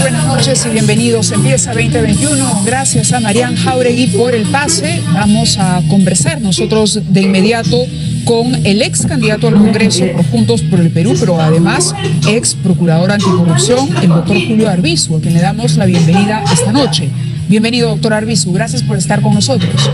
buenas noches y bienvenidos. Empieza 2021. Gracias a Marián Jauregui por el pase. Vamos a conversar nosotros de inmediato con el ex candidato al Congreso por Juntos por el Perú, pero además ex procurador anticorrupción, el doctor Julio Arbizu, a quien le damos la bienvenida esta noche. Bienvenido, doctor Arbizu. Gracias por estar con nosotros.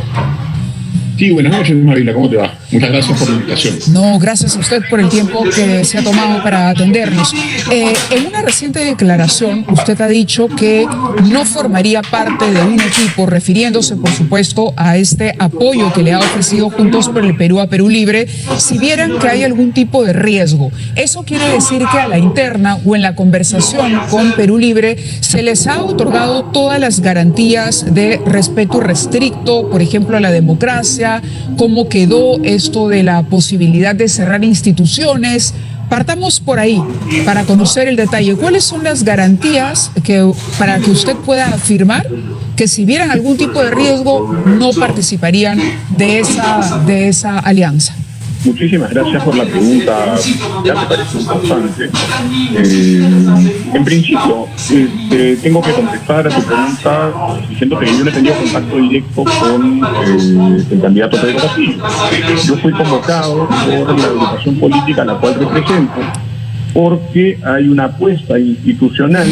Sí, buenas noches, Marila, ¿cómo te va? Muchas gracias por la invitación. No, gracias a usted por el tiempo que se ha tomado para atendernos. En una reciente declaración, usted ha dicho que no formaría parte de un equipo, refiriéndose, por supuesto, a este apoyo que le ha ofrecido Juntos por el Perú a Perú Libre, si vieran que hay algún tipo de riesgo. Eso quiere decir que a la interna o en la conversación con Perú Libre se les ha otorgado todas las garantías de respeto restricto, por ejemplo, a la democracia. ¿Cómo quedó esto de la posibilidad de cerrar instituciones? Partamos por ahí para conocer el detalle. ¿Cuáles son las garantías para que usted pueda afirmar que si vieran algún tipo de riesgo no participarían de esa alianza? Muchísimas gracias por la pregunta, ya me parece importante. En principio, tengo que contestar a tu pregunta diciendo que yo no he tenido contacto directo con el candidato Pedro Castillo. Yo fui convocado por la agrupación política a la cual represento porque hay una apuesta institucional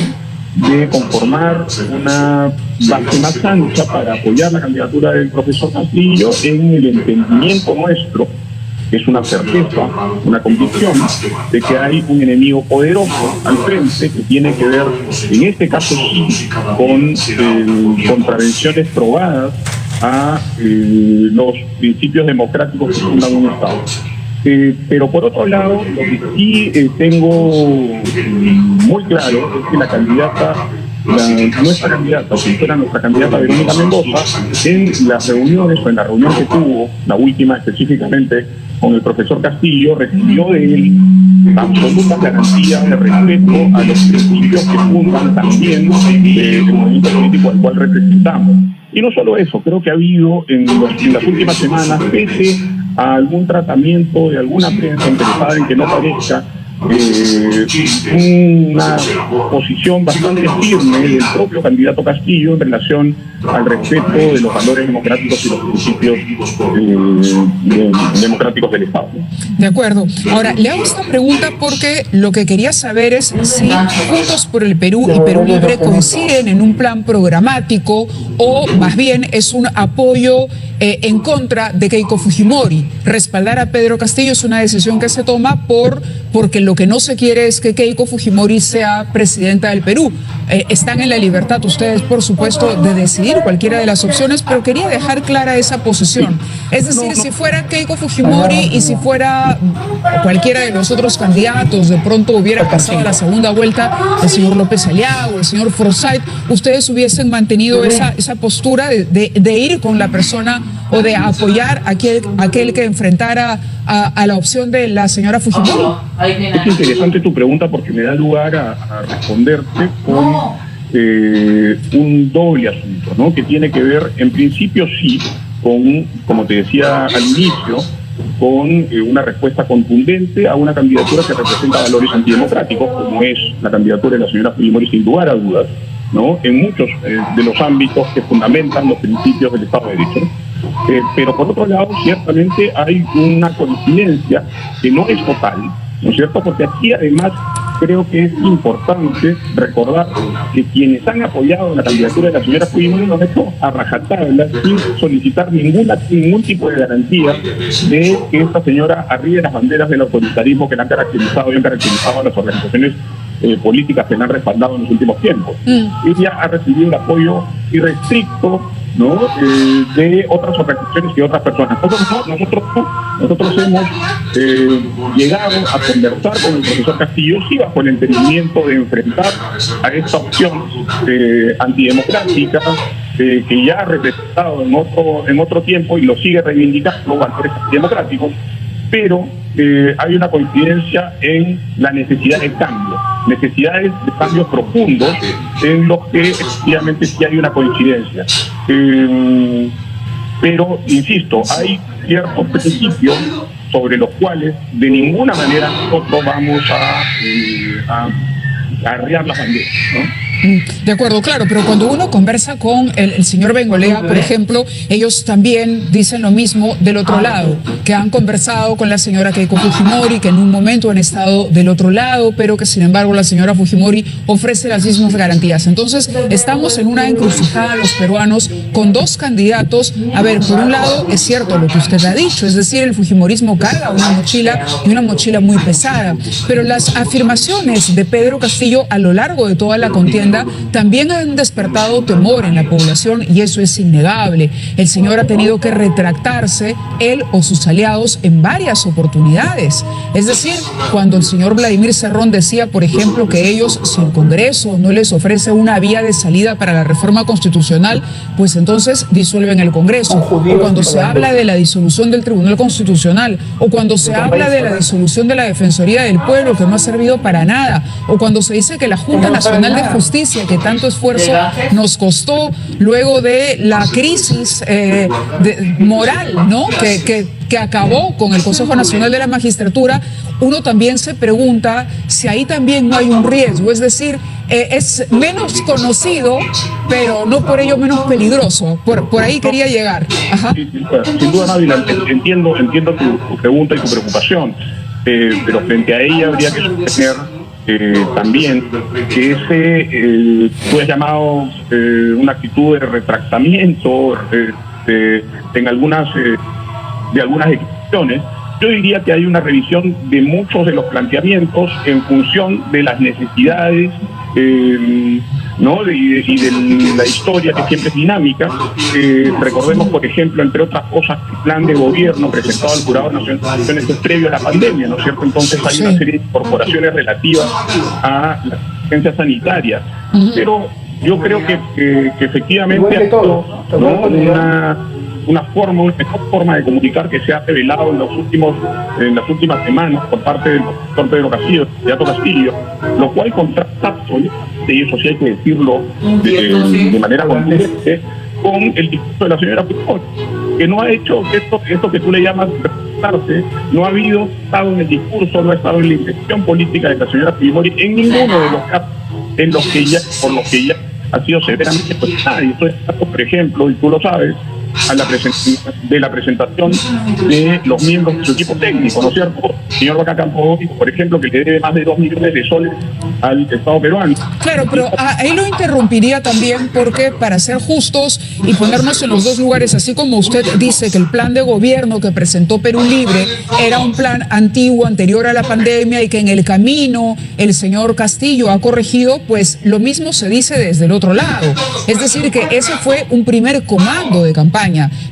de conformar una base más ancha para apoyar la candidatura del profesor Castillo en el entendimiento nuestro. Es una certeza, una convicción de que hay un enemigo poderoso al frente que tiene que ver, en este caso sí, con contravenciones probadas a los principios democráticos que fundan un Estado. Pero por otro lado, lo que sí tengo muy claro es que la candidata, nuestra candidata, si fuera nuestra candidata Verónica Mendoza, en las reuniones o en la reunión que tuvo, la última específicamente con el profesor Castillo, recibió de él absolutas garantías de respeto a los principios que fundan también el movimiento político al cual representamos. Y no solo eso, creo que ha habido en las últimas semanas, pese a algún tratamiento de alguna prensa interesada en que no parezca, una posición bastante firme del propio candidato Castillo en relación al respeto de los valores democráticos y los principios democráticos del Estado. De acuerdo. Ahora, le hago esta pregunta porque lo que quería saber es si Juntos por el Perú y Perú Libre coinciden en un plan programático o más bien es un apoyo en contra de Keiko Fujimori. Respaldar a Pedro Castillo es una decisión que se toma porque lo que no se quiere es que Keiko Fujimori sea presidenta del Perú. Están en la libertad ustedes, por supuesto, de decidir cualquiera de las opciones, pero quería dejar clara esa posición. Es decir, si fuera Keiko Fujimori y si fuera cualquiera de los otros candidatos, de pronto hubiera pasado a la segunda vuelta el señor López Aliaga o el señor Forsyth, ustedes hubiesen mantenido esa postura de ir con la persona o de apoyar a aquel que enfrentara a la opción de la señora Fujimori. Es interesante tu pregunta porque me da lugar a responderte con un doble asunto, ¿no? Que tiene que ver, en principio sí, con, como te decía al inicio, con una respuesta contundente a una candidatura que representa valores antidemocráticos, como es la candidatura de la señora Fujimori, sin lugar a dudas, ¿no? En muchos de los ámbitos que fundamentan los principios del Estado de Derecho. Pero por otro lado, ciertamente hay una coincidencia que no es total, ¿no es cierto? Porque aquí además creo que es importante recordar que quienes han apoyado la candidatura de la señora Fujimori lo han hecho a rajatabla, sin solicitar ningún tipo de garantía de que esta señora arríe las banderas del autoritarismo que la han caracterizado y han caracterizado a las organizaciones políticas que la han respaldado en los últimos tiempos. Ella ha recibido el apoyo irrestricto, ¿no? De otras organizaciones y otras personas. Nosotros hemos llegado a conversar con el profesor Castillo, sí, bajo el entendimiento de enfrentar a esta opción antidemocrática que ya ha representado en otro tiempo y lo sigue reivindicando valores antidemocráticos, pero hay una coincidencia en la necesidad de cambio, necesidades de cambios profundos en los que efectivamente sí hay una coincidencia. Pero, insisto, hay ciertos principios sobre los cuales de ninguna manera nosotros vamos a arriar las banderas, ¿no? De acuerdo, claro, pero cuando uno conversa con el señor Bengolea, por ejemplo, ellos también dicen lo mismo del otro lado, que han conversado con la señora Keiko Fujimori, que en un momento han estado del otro lado, pero que sin embargo la señora Fujimori ofrece las mismas garantías. Entonces, estamos en una encrucijada los peruanos con dos candidatos. A ver, por un lado, es cierto lo que usted ha dicho, es decir, el fujimorismo carga una mochila y una mochila muy pesada, pero las afirmaciones de Pedro Castillo a lo largo de toda la contienda también han despertado temor en la población y eso es innegable. El señor ha tenido que retractarse, él o sus aliados, en varias oportunidades. Es decir, cuando el señor Vladimir Cerrón decía, por ejemplo, que ellos, si el Congreso no les ofrece una vía de salida para la reforma constitucional, pues entonces disuelven el Congreso. O cuando se habla de la disolución del Tribunal Constitucional, o cuando se habla de la disolución de la Defensoría del Pueblo, que no ha servido para nada, o cuando se dice que la Junta Nacional de Justicia, que tanto esfuerzo nos costó luego de la crisis moral, ¿no? que acabó con el Consejo Nacional de la Magistratura, uno también se pregunta si ahí también no hay un riesgo, es decir, es menos conocido, pero no por ello menos peligroso. Por ahí quería llegar. Ajá. Sin duda, Návila, entiendo tu pregunta y tu preocupación, pero frente a ella habría que sostener también que tú has llamado una actitud de retractamiento en algunas declaraciones. Yo diría que hay una revisión de muchos de los planteamientos en función de las necesidades, ¿no? y de la historia, que siempre es dinámica. Recordemos, por ejemplo, entre otras cosas, el plan de gobierno presentado al Jurado Nacional de Elecciones es previo a la pandemia, ¿no es cierto? Entonces hay una serie de incorporaciones relativas a la asistencia sanitaria. Pero yo creo que efectivamente ha sido, ¿no? una mejor forma de comunicar que se ha revelado en las últimas semanas por parte del doctor Pedro Castillo, Beato Castillo, lo cual contrasta absolutamente, y eso sí hay que decirlo de manera contundente, con el discurso de la señora Fujimori, que no ha hecho esto que tú le llamas retractarse, no ha estado en el discurso, no ha estado en la intención política de la señora Fujimori en ninguno de los casos por los que ella ha sido severamente cuestionada. Y eso es, por ejemplo, y tú lo sabes, de la presentación de los miembros de su equipo técnico, ¿no es cierto? El señor Vaca Campo, por ejemplo, que le debe más de 2 millones de soles al Estado peruano. Claro, pero ahí lo interrumpiría también porque, para ser justos y ponernos en los dos lugares, así como usted dice que el plan de gobierno que presentó Perú Libre era un plan antiguo, anterior a la pandemia, y que en el camino el señor Castillo ha corregido, pues lo mismo se dice desde el otro lado. Es decir, que ese fue un primer comando de campaña,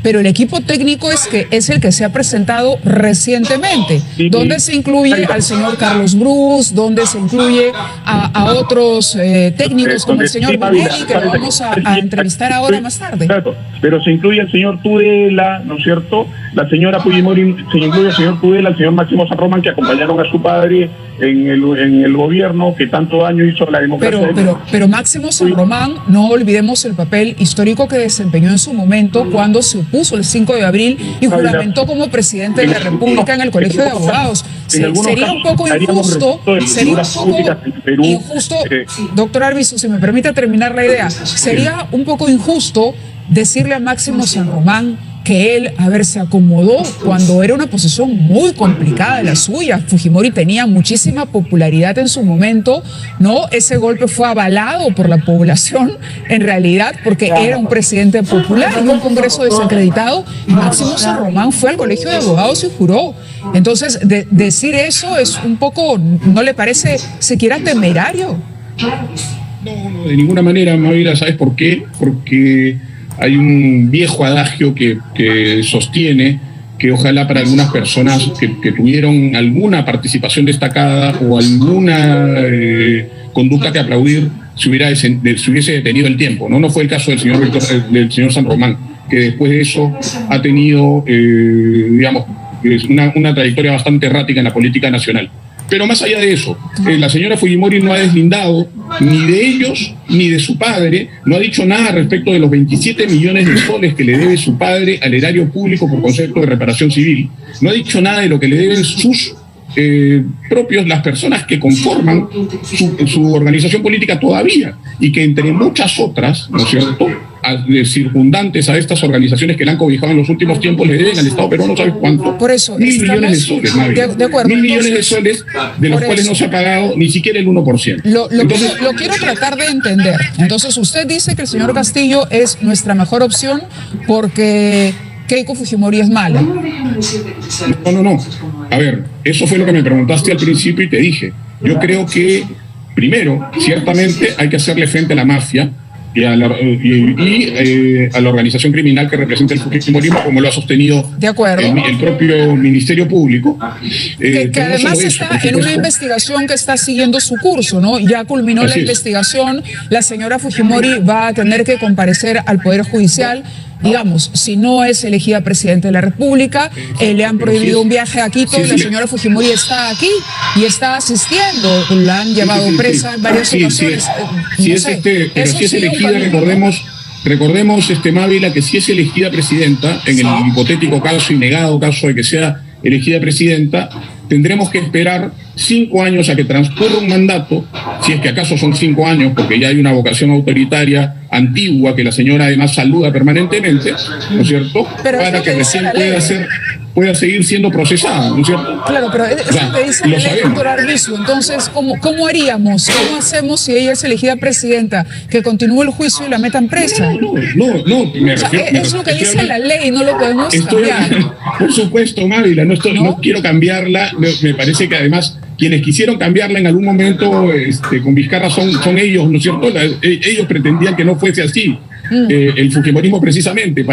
pero el equipo técnico es el que se ha presentado recientemente, donde se incluye al señor Carlos Brus, donde se incluye a otros técnicos como el señor Bonelli, que lo vamos a entrevistar ahora más tarde. Claro, pero se incluye al señor Tudela, ¿no es cierto? La señora Fujimori, se incluye al señor Tudela, al señor Máximo San Román, que acompañaron a su padre en el gobierno que tanto daño hizo a la democracia. Pero Máximo San Román, no olvidemos el papel histórico que desempeñó en su momento cuando se opuso el 5 de abril y juramentó como presidente de la República en el Colegio de Abogados. Sería un poco injusto, doctor Arvizu, si me permite terminar la idea, sería un poco injusto decirle a Máximo San Román que él, se acomodó cuando era una posición muy complicada la suya. Fujimori tenía muchísima popularidad en su momento, ¿no? Ese golpe fue avalado por la población, en realidad, porque era un presidente popular y un Congreso desacreditado. Máximo San Román fue al Colegio de Abogados y juró. Entonces, decir eso es un poco, ¿no le parece siquiera temerario? No, de ninguna manera, Mavira. ¿Sabes por qué? Porque hay un viejo adagio que sostiene que ojalá para algunas personas que tuvieron alguna participación destacada o alguna conducta que aplaudir se hubiese detenido el tiempo, ¿no? No fue el caso del señor San Román, que después de eso ha tenido, una trayectoria bastante errática en la política nacional. Pero más allá de eso, la señora Fujimori no ha deslindado ni de ellos ni de su padre, no ha dicho nada respecto de los 27 millones de soles que le debe su padre al erario público por concepto de reparación civil, no ha dicho nada de lo que le deben sus propios las personas que conforman su organización política todavía, y que entre muchas otras, ¿no es cierto?, circundantes a estas organizaciones que la han cobijado en los últimos tiempos, le deben al Estado peruano, ¿sabes cuánto? Por eso, 1.000 millones de soles, de acuerdo. 1.000 millones de soles, de los cuales no se ha pagado ni siquiera el 1%. Lo quiero tratar de entender. Entonces, usted dice que el señor Castillo es nuestra mejor opción porque Keiko Fujimori es mala. No. A ver, eso fue lo que me preguntaste al principio y te dije. Yo creo que, primero, ciertamente hay que hacerle frente a la mafia y a la organización criminal que representa el fujimorismo, como lo ha sostenido de acuerdo. El propio Ministerio Público. Que además está en una investigación que está siguiendo su curso, ¿no? Ya culminó la investigación, la señora Fujimori va a tener que comparecer al Poder Judicial. Digamos, si no es elegida presidente de la República, le han prohibido un viaje a Quito, la señora Fujimori está aquí y está asistiendo, la han llevado presa en varias ocasiones. Si es elegida, recordemos, Mávila, que si es elegida presidenta, en el hipotético caso y negado caso de que sea elegida presidenta, tendremos que esperar 5 años a que transcurra un mandato, si es que acaso son 5 años, porque ya hay una vocación autoritaria antigua que la señora además saluda permanentemente, ¿no es cierto?, para que recién pueda seguir siendo procesada, ¿no es cierto? Claro, pero es lo que dice la ley, doctor Arvizu. Entonces, ¿cómo haríamos? ¿Cómo hacemos si ella es elegida presidenta? ¿Que continúe el juicio y la metan presa? No, me refiero... Es lo que dice la ley, no lo podemos cambiar. Por supuesto, Mávila, no quiero cambiarla. Me parece que además quienes quisieron cambiarla en algún momento con Vizcarra son ellos, ¿no es cierto? Ellos pretendían que no fuese así. El fujimorismo precisamente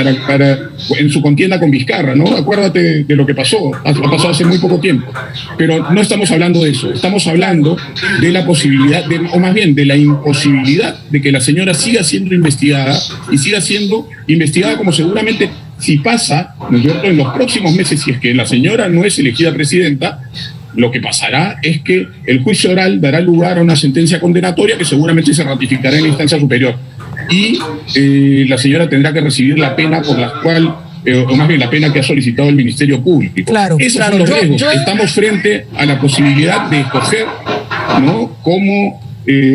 en su contienda con Vizcarra, ¿no? Acuérdate de lo que pasó, ha pasado hace muy poco tiempo, pero no estamos hablando de eso, estamos hablando de la posibilidad, o más bien de la imposibilidad de que la señora siga siendo investigada y siga siendo investigada como seguramente, si pasa, ¿no es cierto?, en los próximos meses, si es que la señora no es elegida presidenta, lo que pasará es que el juicio oral dará lugar a una sentencia condenatoria que seguramente se ratificará en la instancia superior. Y la señora tendrá que recibir la pena por la cual, o más bien la pena que ha solicitado el Ministerio Público. Esos son los riesgos. Estamos frente a la posibilidad de escoger, ¿no?, como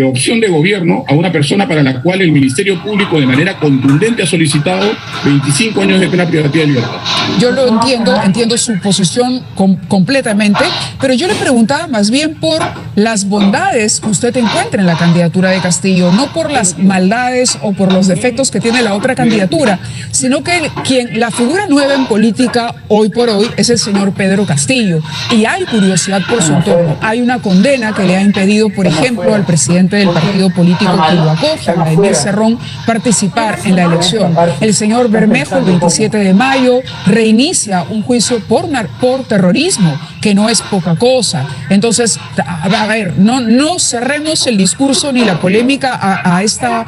opción de gobierno a una persona para la cual el Ministerio Público de manera contundente ha solicitado 25 años de pena privativa de libertad. Yo lo entiendo su posición completamente, pero yo le preguntaba más bien por las bondades que usted encuentra en la candidatura de Castillo, no por las maldades o por los defectos que tiene la otra candidatura, sino que la figura nueva en política hoy por hoy es el señor Pedro Castillo, y hay curiosidad por su entorno. Hay una condena que le ha impedido, por ejemplo, al presidente del partido político que lo acoge, Vladimir Cerrón, participar en la elección. El señor Bermejo, el 27 de mayo, reinicia un juicio por terrorismo, que no es poca cosa. Entonces, a ver, no cerremos el discurso ni la polémica a esta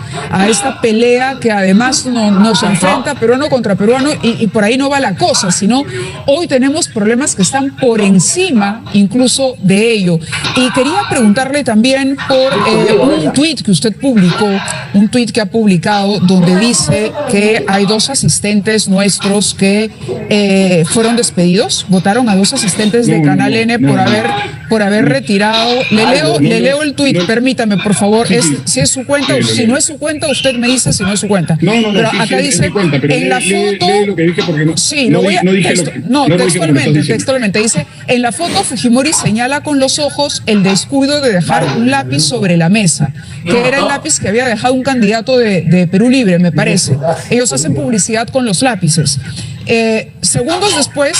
pelea que además nos enfrenta peruano contra peruano, y por ahí no va la cosa, sino hoy tenemos problemas que están por encima incluso de ello. Y quería preguntarle también por un tuit que usted publicó, un tuit que ha publicado donde dice que hay 2 asistentes nuestros que fueron despedidos, votaron a 2 asistentes de Canal N por haber retirado. Le leo el tuit, permítame, por favor. Si es su cuenta, o si no es su cuenta, usted me dice si no es su cuenta. Pero acá dice, cuenta, pero en la foto... lee lo que dije porque no, sí, no dije lo que... textualmente dice, en la foto Fujimori señala con los ojos el descuido de dejar un lápiz sobre la mesa, que era el lápiz que había dejado un candidato de Perú Libre, me parece. Ellos hacen publicidad con los lápices. Segundos después,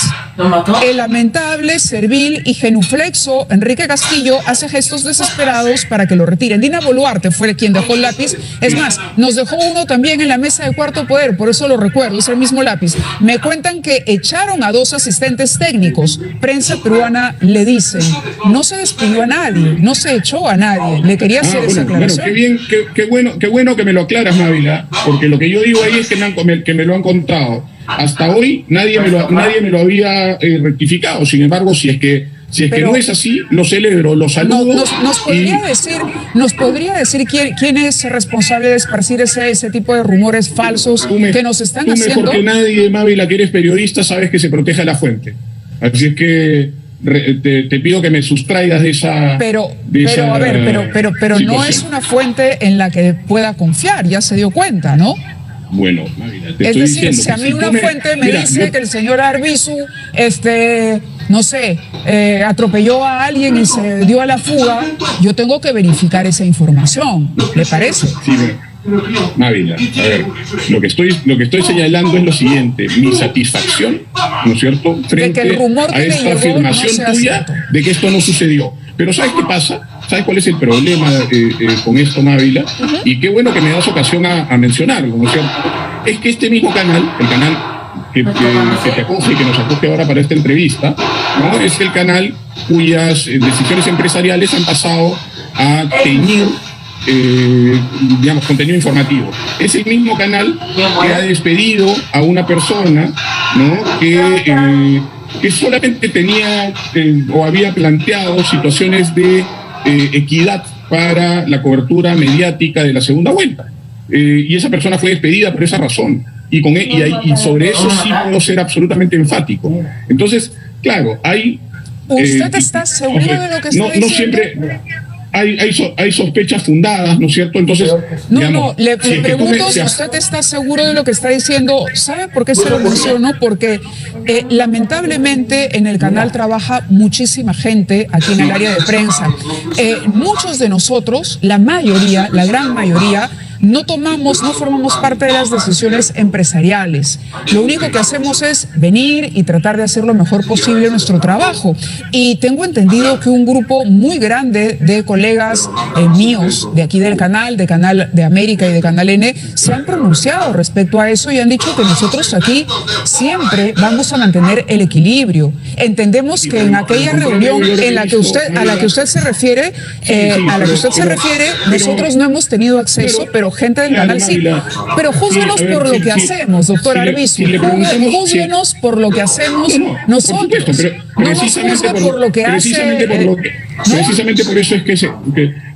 el lamentable, servil y genuflexo Enrique Castillo hace gestos desesperados para que lo retiren. Dina Boluarte fue quien dejó el lápiz. Es más, nos dejó uno también en la mesa de Cuarto Poder, por eso lo recuerdo, es el mismo lápiz. Me cuentan que echaron a 2 asistentes técnicos. Prensa peruana le dicen, no se despidió a nadie, no se echó a nadie. Le quería hacer esa aclaración. Bueno, qué bueno que me lo aclaras, Mávila, porque lo que yo digo ahí es que me lo han contado. Hasta hoy nadie me lo había rectificado. Sin embargo, si es que no es así, lo celebro, lo saludo. ¿Nos podría decir quién es responsable de esparcir ese tipo de rumores falsos que nos están haciendo? Mejor que nadie, Mávila, que eres periodista, sabes que se proteja la fuente. Así es que te pido que me sustraigas de esa. Pero esa a ver, pero no es una fuente en la que pueda confiar, ya se dio cuenta, ¿no? Bueno, Mávila, te Es estoy decir, diciendo si a que mí una fuente me mira, dice que el señor Arbizu, no sé, atropelló a alguien y se dio a la fuga, yo tengo que verificar esa información, ¿le parece? Sí, Mávila, a ver, lo que estoy señalando es lo siguiente: mi satisfacción, ¿no es cierto?, frente el rumor a que le esta llegó afirmación no sea tuya cierto. de que esto no sucedió. Pero ¿sabes qué pasa? ¿Sabes cuál es el problema con esto, Mávila? Y qué bueno que me das ocasión a mencionarlo, ¿no es cierto? Es que este mismo canal, el canal que te acoge y que nos acoge ahora para esta entrevista, ¿no?, es el canal cuyas decisiones empresariales han pasado a teñir digamos, contenido informativo. Es el mismo canal que ha despedido a una persona, ¿no?, que solamente tenía o había planteado situaciones de equidad para la cobertura mediática de la segunda vuelta. Y esa persona fue despedida por esa razón. Y sobre eso sí puedo ser absolutamente enfático. Entonces, claro, hay... ¿Usted está seguro de lo que está diciendo? No siempre... Hay sospechas fundadas, ¿no es cierto? Entonces, le pregunto si usted está seguro de lo que está diciendo. ¿Sabe por qué se lo menciono? Porque lamentablemente en el canal trabaja muchísima gente aquí en el área de prensa. Muchos de nosotros, la mayoría, la gran mayoría, no formamos parte de las decisiones empresariales. Lo único que hacemos es venir y tratar de hacer lo mejor posible nuestro trabajo. Y tengo entendido que un grupo muy grande de colegas míos de aquí del canal, de Canal de América y de Canal N, se han pronunciado respecto a eso y han dicho que nosotros aquí siempre vamos a mantener el equilibrio. Entendemos que en aquella reunión a la que usted se refiere, nosotros no hemos tenido acceso, pero gente del canal sí. Pero júzguenos por lo que hacemos, doctor Arbizu. Júzguenos por lo que hacemos nosotros. No nos juzgue por lo que hace.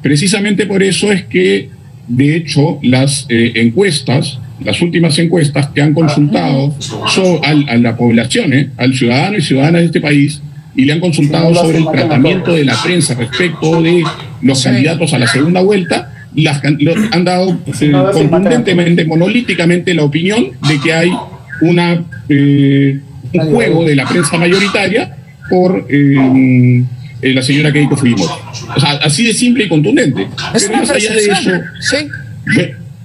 Precisamente por eso es que, de hecho, las encuestas, las últimas encuestas que han consultado a la población, al ciudadano y ciudadana de este país, y le han consultado sobre el tratamiento de la prensa respecto de los candidatos a la segunda vuelta, han dado contundentemente, monolíticamente la opinión de que hay un juego de la prensa mayoritaria por la señora Keiko Fujimori. O sea, así de simple y contundente. Es Pero más allá de eso, sí.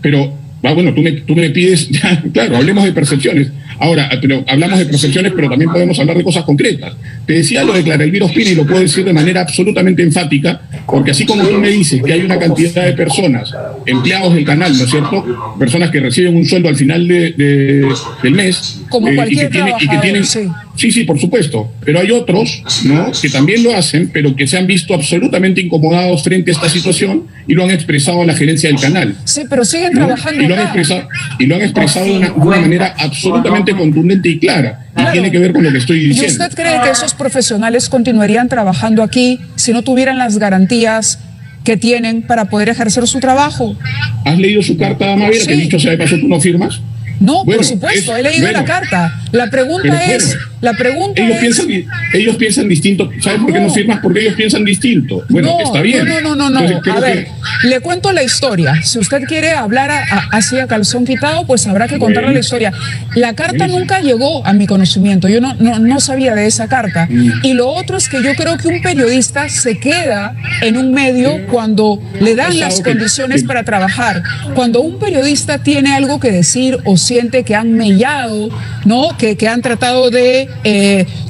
Pero bueno, tú me pides, claro, hablemos de percepciones. Ahora, pero hablamos de percepciones, pero también podemos hablar de cosas concretas. Te decía lo de Clara Elvira Ospina y lo puedo decir de manera absolutamente enfática, porque así como tú me dices que hay una cantidad de personas, empleados del canal, ¿no es cierto?, personas que reciben un sueldo al final del mes, como cualquier y que tienen, sí, por supuesto, pero hay otros, ¿no?, que también lo hacen, pero que se han visto absolutamente incomodados frente a esta situación y lo han expresado a la gerencia del canal. Sí, pero siguen trabajando. Y lo han expresado de una manera absolutamente contundente y clara. Claro. Y tiene que ver con lo que estoy diciendo. ¿Y usted cree que esos profesionales continuarían trabajando aquí si no tuvieran las garantías que tienen para poder ejercer su trabajo? ¿Has leído su carta, Mávila? Sí. Que dicho sea de paso, ¿tú no firmas? No, bueno, por supuesto, he leído la carta. La pregunta es... Ellos piensan distinto. ¿Sabes por qué no firmas? Porque ellos piensan distinto. Bueno, está bien. No. A ver, le cuento la historia. Si usted quiere hablar así a calzón quitado, pues habrá que contarle la historia. La carta nunca llegó a mi conocimiento. Yo no sabía de esa carta. Y lo otro es que yo creo que un periodista se queda en un medio cuando le dan las condiciones para trabajar. Cuando un periodista tiene algo que decir o siente que han mellado, ¿no?, que han tratado de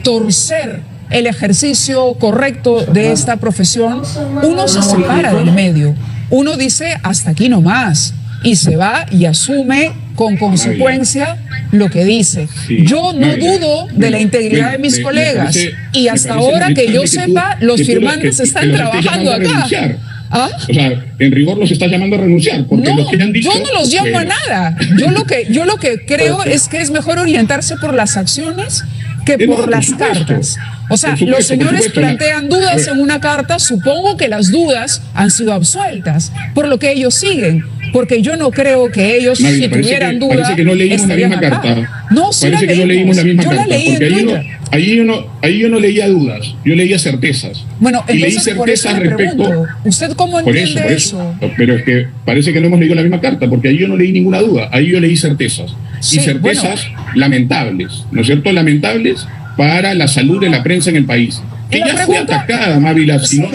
torcer el ejercicio correcto de esta profesión, uno se separa del medio, uno dice hasta aquí nomás y se va y asume con consecuencia lo que dice. Yo no dudo de la integridad de mis colegas y hasta ahora que yo sepa, los firmantes están trabajando acá. ¿Ah? O sea, en rigor los estás llamando a renunciar, porque no, lo que han dicho... Yo no los llamo a nada. Yo lo que creo es que es mejor orientarse por las acciones que por las cartas. O sea, los señores plantean dudas en una carta, supongo que las dudas han sido absueltas, por lo que ellos siguen. porque yo no creo que ellos, Mávila, si tuvieran dudas, parece que no leímos la misma carta. No, sí parece la que no leímos la misma yo carta, la leí porque en Twitter. ahí yo no leía dudas, yo leía certezas. Bueno, y leí entonces por eso certezas le pregunto, ¿usted cómo entiende eso? Pero es que parece que no hemos leído la misma carta, porque ahí yo no leí ninguna duda, ahí yo leí certezas. Sí, y certezas lamentables, ¿no es cierto? Lamentables para la salud de la prensa en el país. Que La ya fue pregunta- atacada, Mávila, si no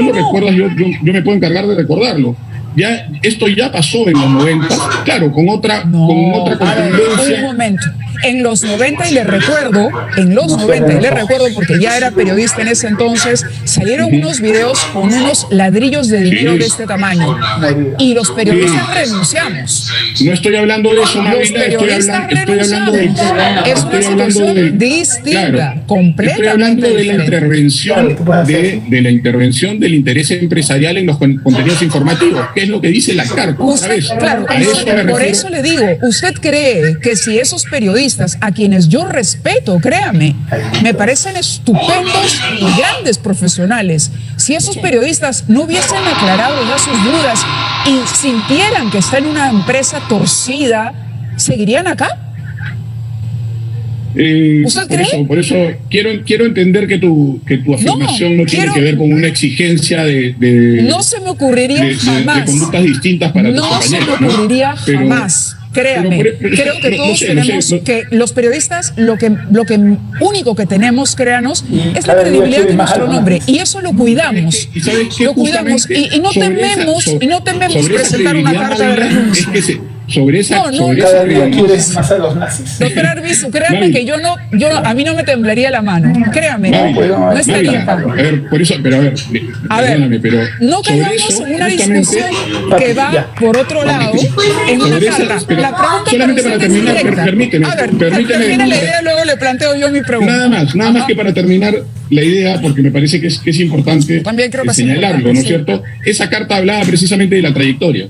lo recuerdas, yo me puedo encargar de recordarlo. Ya, esto ya pasó en los 90, claro, con otra A ver, contundencia. un momento. En los 90, y le recuerdo, porque ya era periodista en ese entonces, salieron unos videos con unos ladrillos de dinero de este tamaño. Y los periodistas renunciamos. No estoy hablando de eso, Los Mávila, estoy periodistas hablando de... renunciamos. Es una situación distinta, completamente Estoy hablando de la diferente. intervención del interés empresarial en los contenidos informativos, que es lo que dice la carta. Usted, ¿Sabes? claro, A eso me por refiero. eso le digo, ¿usted cree que si esos periodistas, a quienes yo respeto, créame, me parecen estupendos y grandes profesionales, si esos periodistas no hubiesen aclarado ya sus dudas y sintieran que está en una empresa torcida, ¿seguirían acá? ¿Usted cree? Por eso quiero entender que tu afirmación no tiene que ver con una exigencia de No se me ocurriría jamás. de conductas distintas para tus No se compañeros. me ocurriría Pero- jamás. Créame, pero creo que todos tenemos que los periodistas lo que único que tenemos, créanos, es la credibilidad de nuestro nombre y eso lo cuidamos. ¿Y sabes qué? Lo cuidamos y no tememos presentar una carta de renuncia. Es que sobre esa No, Cada día credibilidad- quieres más a los nazis. Doctor Arbizu, créame Mavi. que a mí no me temblaría la mano, créame, Mavi, no estaría Mávila, acá. a ver, por eso, pero a ver, perdóname, pero No sobre caigamos eso, en una justamente, discusión que va por otro lado en una Sobre esa- carta. pero La pregunta solamente para usted es terminar, directa. permíteme, A ver, permíteme. termina la idea, luego le planteo yo mi pregunta. nada más que para terminar la idea, porque me parece que es importante También creo que es señalarlo, importante, ¿no es sí. cierto? Esa carta hablaba precisamente de la trayectoria.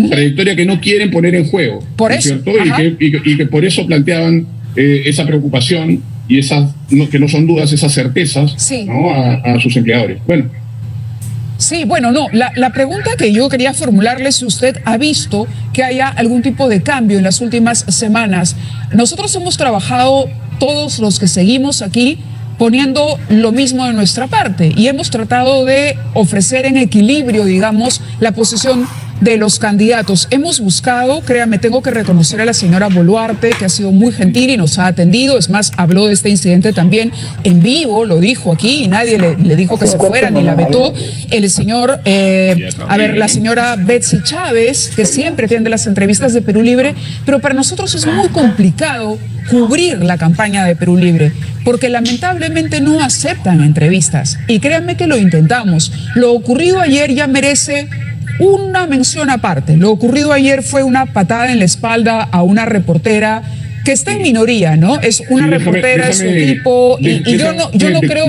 Trayectoria que no quieren poner en juego. Por ¿no es eso, cierto? Y que por eso planteaban esa preocupación y esas, que no son dudas, esas certezas, Sí. ¿no? a sus empleadores. Bueno, Sí, bueno, no, la pregunta que yo quería formularle es si usted ha visto que haya algún tipo de cambio en las últimas semanas. Nosotros hemos trabajado, todos los que seguimos aquí, poniendo lo mismo de nuestra parte y hemos tratado de ofrecer en equilibrio, digamos, la posición de los candidatos. Hemos buscado, créame, tengo que reconocer a la señora Boluarte, que ha sido muy gentil y nos ha atendido. Es más, habló de este incidente también en vivo, lo dijo aquí y nadie le dijo que se fuera ni la vetó. El señor, la señora Betsy Chávez, que siempre atiende las entrevistas de Perú Libre, pero para nosotros es muy complicado cubrir la campaña de Perú Libre, porque lamentablemente no aceptan entrevistas. Y créanme que lo intentamos. Lo ocurrido ayer ya merece una mención aparte. Lo ocurrido ayer fue una patada en la espalda a una reportera que está en minoría, ¿no? Es una Sí, reportera de su equipo y yo no creo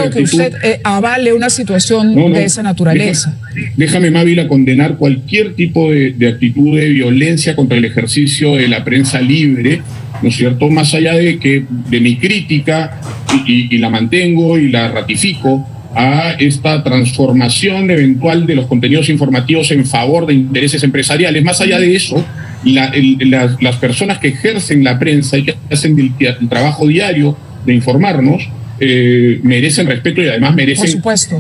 que usted avale una situación de esa naturaleza. Déjame, Mávila, condenar cualquier tipo de actitud de violencia contra el ejercicio de la prensa libre, ¿no es cierto? Más allá de mi crítica, y la mantengo y la ratifico, a esta transformación eventual de los contenidos informativos en favor de intereses empresariales. Más allá de eso, las personas que ejercen la prensa y que hacen el trabajo diario de informarnos merecen respeto y además merecen Por supuesto.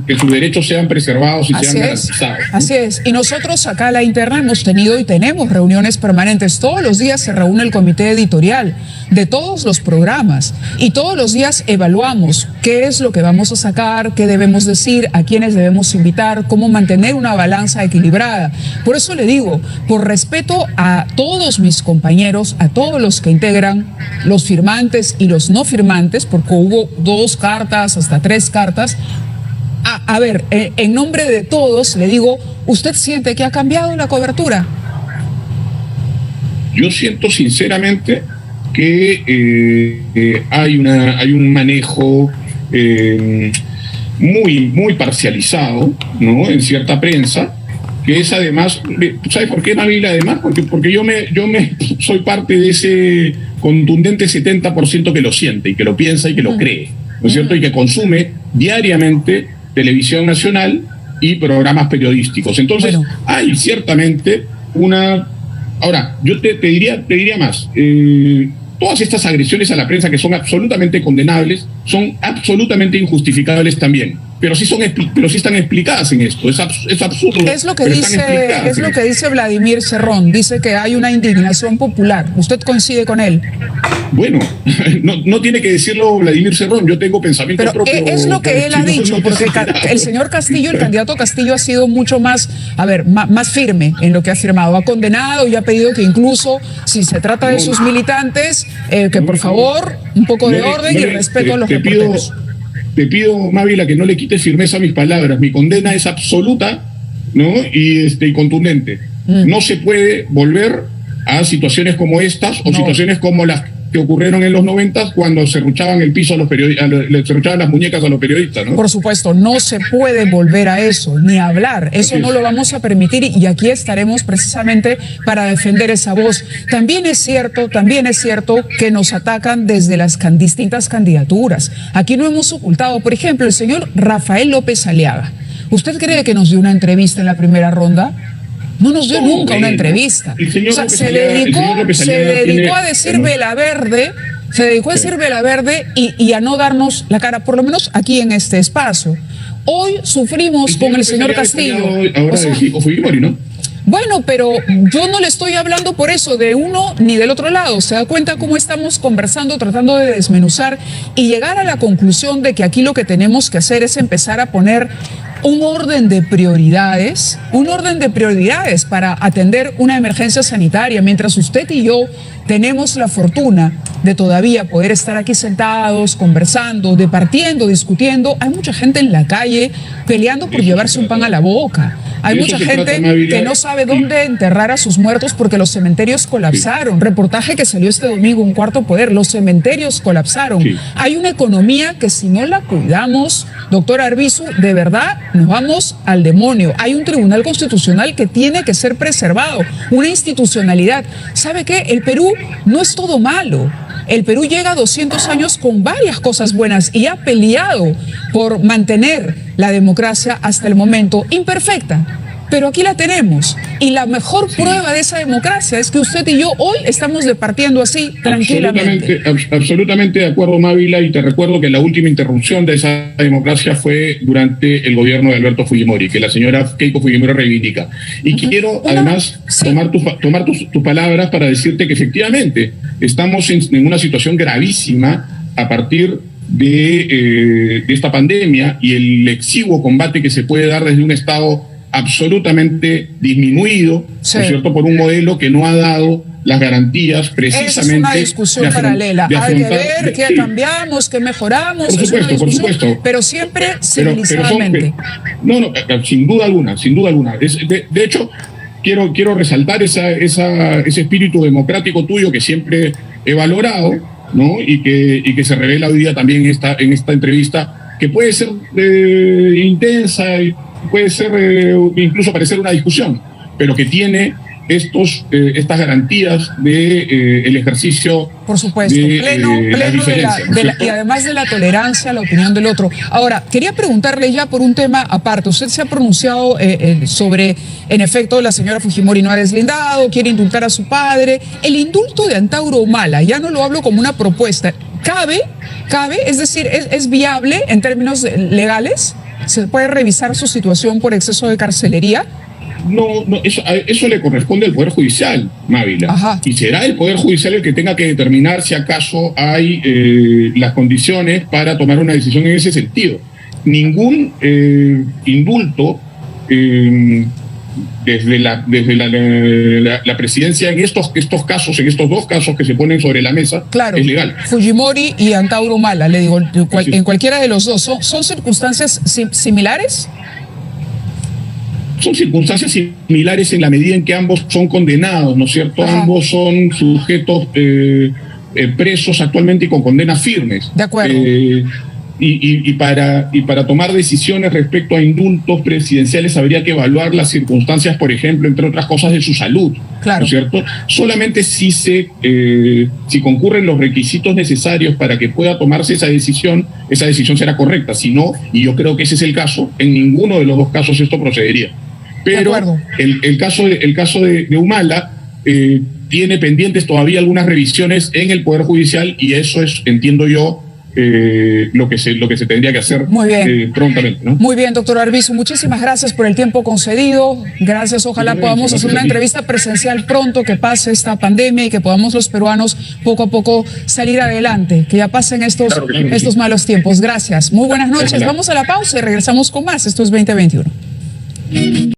que sus derechos sean preservados y sean garantizados. Así es. Y nosotros acá a la interna hemos tenido y tenemos reuniones permanentes. Todos los días se reúne el comité editorial de todos los programas y todos los días evaluamos qué es lo que vamos a sacar, qué debemos decir, a quiénes debemos invitar, cómo mantener una balanza equilibrada. Por eso le digo, por respeto a todos mis compañeros, a todos los que integran, los firmantes y los no firmantes, porque hubo 2 cartas, hasta 3 cartas. A ver, en nombre de todos le digo, ¿usted siente que ha cambiado la cobertura? Yo siento sinceramente que hay un manejo muy parcializado, ¿no? En cierta prensa, que es además, ¿sabes por qué, Mávila? Además, porque yo soy parte de ese contundente 70% que lo siente y que lo piensa y que lo cree, ¿no es cierto? Y que consume diariamente televisión nacional y programas periodísticos. Entonces, Bueno, hay ciertamente una... Ahora, yo te diría más. Todas estas agresiones a la prensa que son absolutamente condenables son absolutamente injustificables también. Pero sí están explicadas en esto. Es absurdo. Es lo que dice Vladimir Cerrón. Dice que hay una indignación popular. ¿Usted coincide con él? Bueno, no tiene que decirlo Vladimir Cerrón. Yo tengo pensamientos propios. Pero es lo que él ha dicho, porque el señor Castillo, el candidato Castillo, ha sido mucho más, más firme en lo que ha afirmado. Ha condenado y ha pedido que incluso, si se trata de sus militantes, que por favor, un poco de orden y respeto a los reporteros. Te pido, Mávila, que no le quites firmeza a mis palabras. Mi condena es absoluta, ¿no? Y contundente. No se puede volver a situaciones como estas o situaciones como las que ocurrieron en los 90 cuando se ruchaban el piso a los periodistas, se ruchaban las muñecas a los periodistas, ¿no? Por supuesto, no se puede volver a eso, ni hablar. Eso no lo vamos a permitir y aquí estaremos precisamente para defender esa voz. También es cierto que nos atacan desde las distintas candidaturas. Aquí no hemos ocultado, por ejemplo, el señor Rafael López Aliaga. ¿Usted cree que nos dio una entrevista en la primera ronda? No nos dio nunca una entrevista. O sea, se dedicó a decir vela verde, y a no darnos la cara, por lo menos aquí en este espacio. Hoy sufrimos con el señor Castillo. Ahora de Fujimori, ¿no? Bueno, pero yo no le estoy hablando por eso de uno ni del otro lado. ¿Se da cuenta cómo estamos conversando, tratando de desmenuzar y llegar a la conclusión de que aquí lo que tenemos que hacer es empezar a poner un orden de prioridades para atender una emergencia sanitaria, mientras usted y yo tenemos la fortuna de todavía poder estar aquí sentados, conversando, departiendo, discutiendo? Hay mucha gente en la calle peleando por llevarse un pan a la boca. Hay mucha gente que no sabe dónde enterrar a sus muertos porque los cementerios colapsaron. Reportaje que salió este domingo en Cuarto Poder, los cementerios colapsaron. Hay una economía que si no la cuidamos, doctor Arbizu, de verdad nos vamos al demonio. Hay un tribunal constitucional que tiene que ser preservado, una institucionalidad. ¿Sabe qué? El Perú no es todo malo. El Perú llega a 200 años con varias cosas buenas y ha peleado por mantener la democracia hasta el momento, imperfecta. Pero aquí la tenemos. Y la mejor prueba de esa democracia es que usted y yo hoy estamos departiendo así tranquilamente. Absolutamente de acuerdo, Mávila, y te recuerdo que la última interrupción de esa democracia fue durante el gobierno de Alberto Fujimori, que la señora Keiko Fujimori reivindica. Y quiero además tomar tus palabras para decirte que efectivamente estamos en una situación gravísima a partir de esta pandemia y el exiguo combate que se puede dar desde un Estado absolutamente disminuido, ¿no es cierto?, por un modelo que no ha dado las garantías precisamente. Es una discusión paralela. Hay que ver qué cambiamos, qué mejoramos. Por supuesto. Pero siempre civilizadamente. Sin duda alguna. De hecho, quiero resaltar ese espíritu democrático tuyo que siempre he valorado, ¿no? Y que se revela hoy día también en esta entrevista, que puede ser intensa y puede ser incluso parecer una discusión, pero que tiene estas garantías de el ejercicio, por supuesto, pleno y además de la tolerancia a la opinión del otro. Ahora, quería preguntarle ya por un tema aparte. Usted se ha pronunciado sobre, en efecto, la señora Fujimori no ha deslindado, quiere indultar a su padre. El indulto de Antauro Humala, ya no lo hablo como una propuesta, ¿cabe? Es decir, ¿es viable en términos legales? ¿Se puede revisar su situación por exceso de carcelería? No, eso le corresponde al Poder Judicial, Mávila. Ajá. Y será el Poder Judicial el que tenga que determinar si acaso hay las condiciones para tomar una decisión en ese sentido. Ningún indulto desde la presidencia en estos casos, en estos dos casos que se ponen sobre la mesa, claro, es legal. Fujimori y Antauro Humala, le digo, en cualquiera de los dos, ¿son circunstancias similares? Son circunstancias similares en la medida en que ambos son condenados, ¿no es cierto? Ajá. Ambos son sujetos presos actualmente y con condenas firmes. De acuerdo. Y para tomar decisiones respecto a indultos presidenciales habría que evaluar las circunstancias, por ejemplo, entre otras cosas, de su salud, claro. ¿no es cierto? Solamente si concurren los requisitos necesarios para que pueda tomarse esa decisión será correcta. Si no, y yo creo que ese es el caso, en ninguno de los dos casos esto procedería. Pero el caso de Humala tiene pendientes todavía algunas revisiones en el Poder Judicial, y eso es, entiendo yo, lo que se tendría que hacer prontamente, ¿no? Muy bien, doctor Arbizu, muchísimas gracias por el tiempo concedido. Gracias, ojalá podamos hacer una entrevista presencial pronto, que pase esta pandemia y que podamos los peruanos poco a poco salir adelante, que ya pasen estos malos tiempos. Gracias, muy buenas noches. Vamos a la pausa y regresamos con más. Esto es 2021.